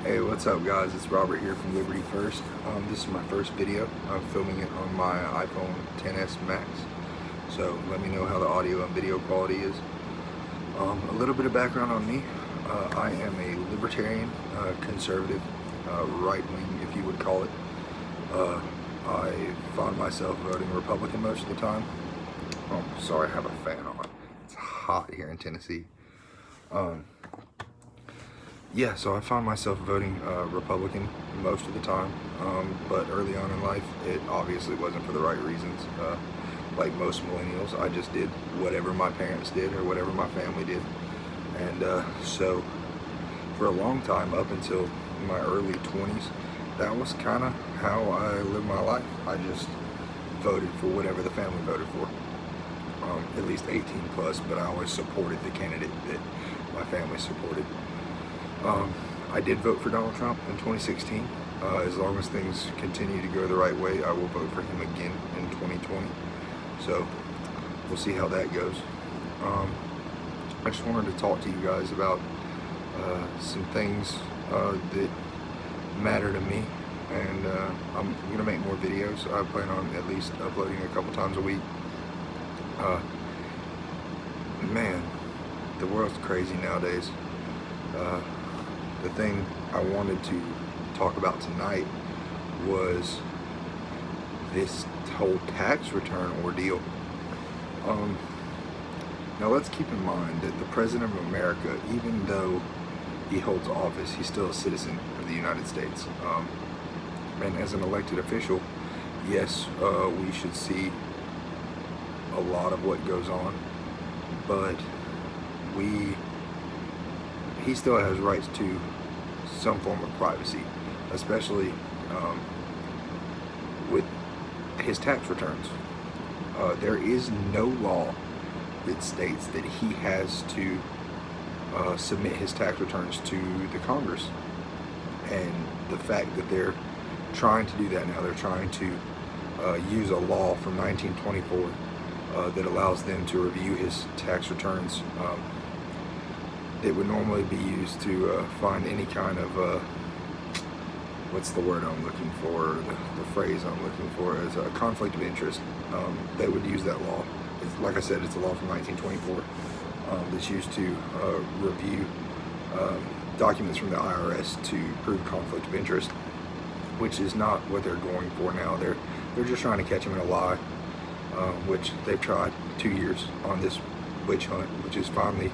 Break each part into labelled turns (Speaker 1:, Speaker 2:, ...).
Speaker 1: Hey, what's up guys? It's Robert here from Liberty First. This is my first video. I'm filming it on my iPhone XS Max. So let me know how the audio and video quality is. A little bit of background on me. I am a libertarian, conservative, right-wing if you would call it. I find myself voting Republican most of the time. Oh, sorry, I have a fan on. It's hot here in Tennessee. Yeah, so I found myself voting Republican most of the time, but early on in life, it obviously wasn't for the right reasons. Like most millennials, I just did whatever my parents did or whatever my family did. And so for a long time, up until my early 20s, that was kind of how I lived my life. I just voted for whatever the family voted for, at least 18 plus, but I always supported the candidate that my family supported. I did vote for Donald Trump in 2016. As long as things continue to go the right way, I will vote for him again in 2020. So we'll see how that goes. I just wanted to talk to you guys about some things that matter to me, and I'm going to make more videos. I plan on at least uploading a couple times a week. Man, the world's crazy nowadays. The thing I wanted to talk about tonight was this whole tax return ordeal. Now let's keep in mind that the President of America, even though he holds office, he's still a citizen of the United States. And as an elected official, yes, we should see a lot of what goes on, but he still has rights to some form of privacy, especially with his tax returns. There is no law that states that he has to submit his tax returns to the Congress. And the fact that they're trying to do that now, they're trying to use a law from 1924 that allows them to review his tax returns. It would normally be used to find any kind of, what's the word I'm looking for, the phrase I'm looking for is a conflict of interest. They would use that law. It's, like I said, it's a law from 1924 that's used to review documents from the IRS to prove conflict of interest, which is not what they're going for now. They're just trying to catch him in a lie, which they've tried 2 years on this witch hunt, which is finally,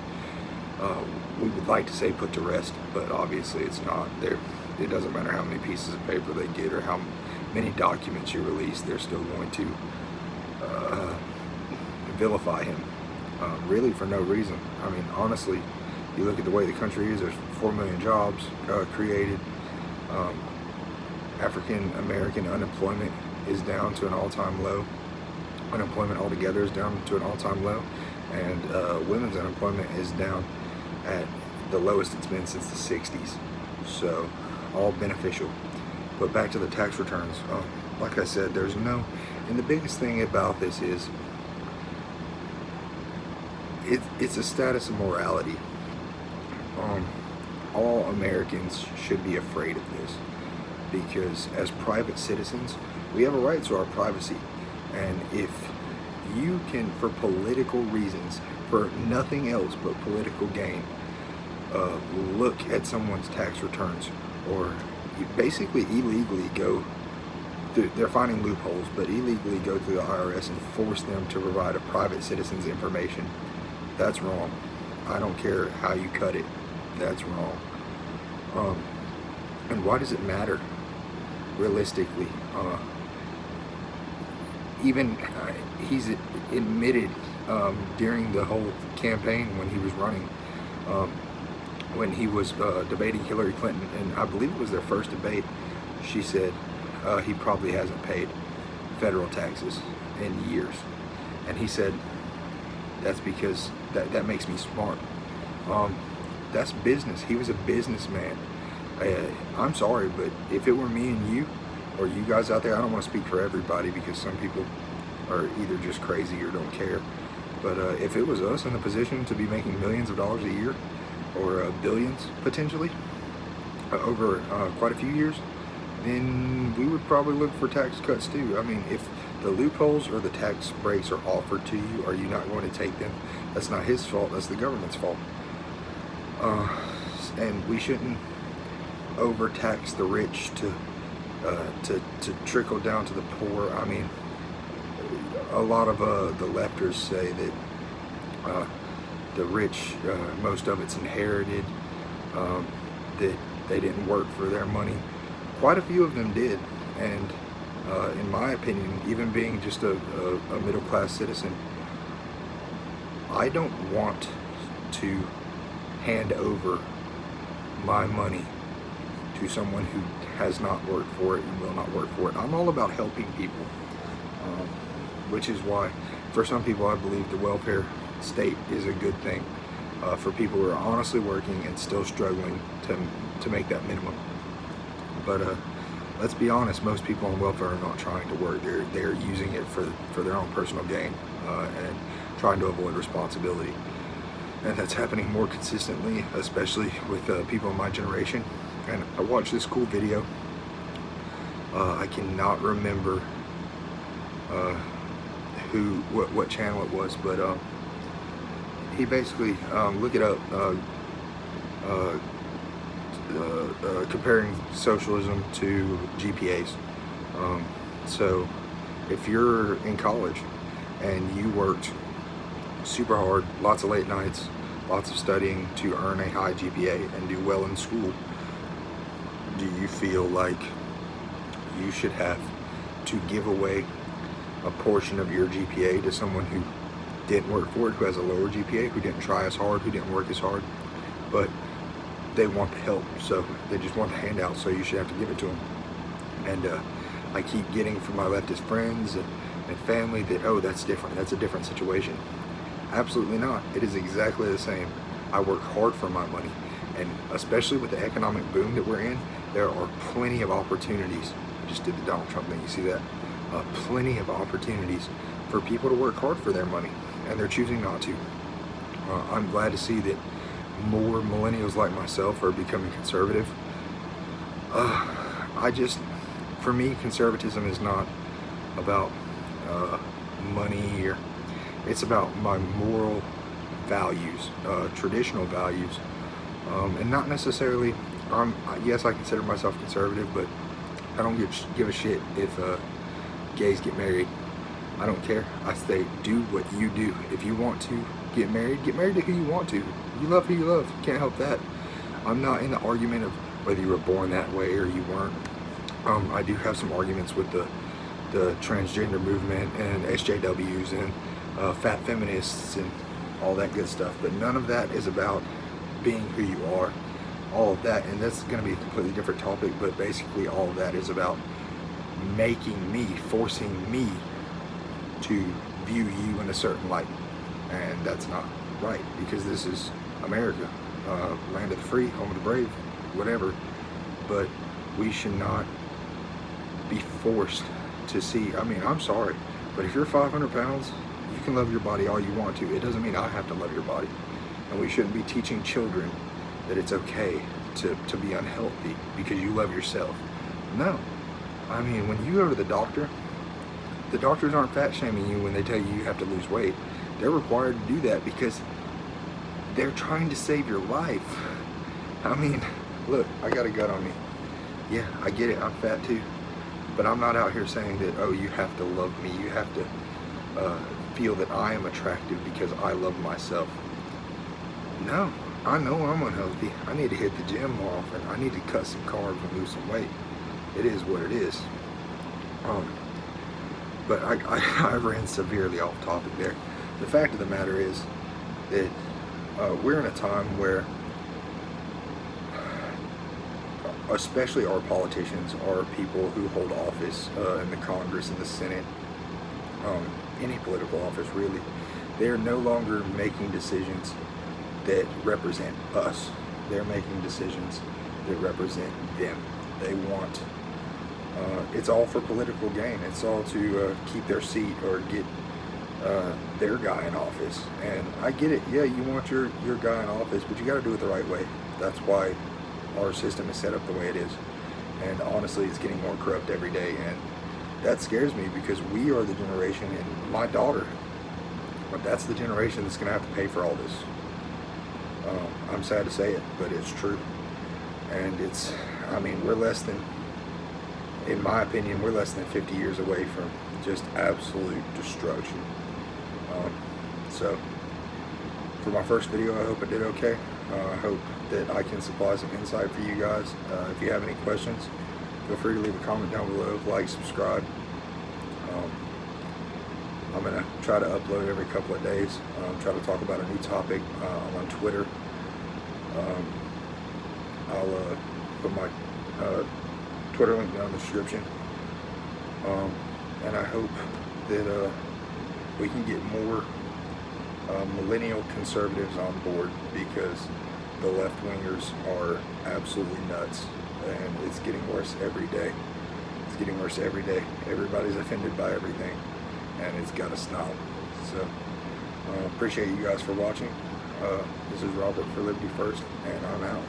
Speaker 1: we would like to say put to rest, but obviously it's not. It doesn't matter how many pieces of paper they get or how many documents you release, they're still going to vilify him, really for no reason. I mean, honestly, you look at the way the country is, there's 4 million jobs created. African American unemployment is down to an all-time low. Unemployment altogether is down to an all-time low, and women's unemployment is down at the lowest it's been since the 60s. So all beneficial. But back to the tax returns. Like I said, there's no, and the biggest thing about this is it's a status of morality. All Americans should be afraid of this, because as private citizens, we have a right to our privacy. And if you can, for political reasons, for nothing else but political gain, look at someone's tax returns, or basically illegally go through, they're finding loopholes, but illegally go through the IRS and force them to provide a private citizen's information, that's wrong. I don't care how you cut it, that's wrong. And why does it matter, realistically? Even he's admitted during the whole campaign when he was running, when he was debating Hillary Clinton, and I believe it was their first debate, she said he probably hasn't paid federal taxes in years. And he said, that's because that makes me smart. That's business. He was a businessman. I'm sorry, but if it were me and you, or you guys out there, I don't want to speak for everybody because some people are either just crazy or don't care, but if it was us in a position to be making millions of dollars a year, or billions potentially, over quite a few years, then we would probably look for tax cuts too. I mean, if the loopholes or the tax breaks are offered to you, are you not going to take them? That's not his fault, that's the government's fault. And we shouldn't overtax the rich to trickle down to the poor. I mean, a lot of the lefters say that the rich, most of it's inherited, that they didn't work for their money. Quite a few of them did, and in my opinion, even being just a middle-class citizen, I don't want to hand over my money to someone who has not worked for it and will not work for it. I'm all about helping people, which is why for some people I believe the welfare state is a good thing for people who are honestly working and still struggling to make that minimum. But let's be honest, most people on welfare are not trying to work. They're using it for their own personal gain and trying to avoid responsibility. And that's happening more consistently, especially with people in my generation. And I watched this cool video. I cannot remember what channel it was, but he basically, look it up, comparing socialism to GPAs. So if you're in college and you worked super hard, lots of late nights, lots of studying to earn a high GPA and do well in school, do you feel like you should have to give away a portion of your GPA to someone who didn't work for it, who has a lower GPA, who didn't try as hard, who didn't work as hard, but they want the help, so they just want the handout, so you should have to give it to them? And I keep getting from my leftist friends and family that, oh, that's different, that's a different situation. Absolutely not. It is exactly the same. I work hard for my money, and especially with the economic boom that we're in, there are plenty of opportunities. I just did the Donald Trump thing, you see that? Plenty of opportunities for people to work hard for their money, and they're choosing not to. I'm glad to see that more millennials like myself are becoming conservative. For me, conservatism is not about money, or it's about my moral values, traditional values, and not necessarily, yes, I consider myself conservative, but I don't give a shit if gays get married. I don't care. I say, do what you do. If you want to get married to who you want to. You love who you love. You can't help that. I'm not in the argument of whether you were born that way or you weren't. I do have some arguments with the transgender movement and SJWs and fat feminists and all that good stuff, but none of that is about being who you are. All of that, and that's going to be a completely different topic, but basically all of that is about forcing me to view you in a certain light, and that's not right, because this is America, land of the free, home of the brave, whatever. But we should not be forced to see. I mean, I'm sorry, but if you're 500 pounds, you can love your body all you want to. It doesn't mean I have to love your body. And we shouldn't be teaching children that it's okay to be unhealthy because you love yourself. No. I mean, when you go to the doctors aren't fat shaming you when they tell you you have to lose weight. They're required to do that because they're trying to save your life. I mean, look, I got a gut on me. Yeah, I get it, I'm fat too. But I'm not out here saying that, oh, you have to love me. You have to feel that I am attractive because I love myself. No, I know I'm unhealthy. I need to hit the gym more often. I need to cut some carbs and lose some weight. It is what it is. But I ran severely off topic there. The fact of the matter is that we're in a time where especially our politicians are people who hold office in the Congress and the Senate, any political office really. They are no longer making decisions that represent us. They're making decisions that represent them. They want, it's all for political gain. It's all to keep their seat or get their guy in office. And I get it. Yeah, you want your guy in office, but you got to do it the right way. That's why our system is set up the way it is. And honestly, it's getting more corrupt every day, and that scares me because we are the generation, and my daughter, but that's the generation that's going to have to pay for all this. I'm sad to say it, but it's true. And it's, I mean, we're less than, in my opinion, we're less than 50 years away from just absolute destruction. So, for my first video, I hope it did okay. I hope that I can supply some insight for you guys. If you have any questions, feel free to leave a comment down below, like, subscribe. I'm going to try to upload every couple of days, try to talk about a new topic. I'm on Twitter. I'll put my Twitter link down in the description. And I hope that we can get more millennial conservatives on board, because the left-wingers are absolutely nuts, and it's getting worse every day. It's getting worse every day. Everybody's offended by everything, and it's got to stop. So, appreciate you guys for watching. This is Robert for Liberty First, and I'm out.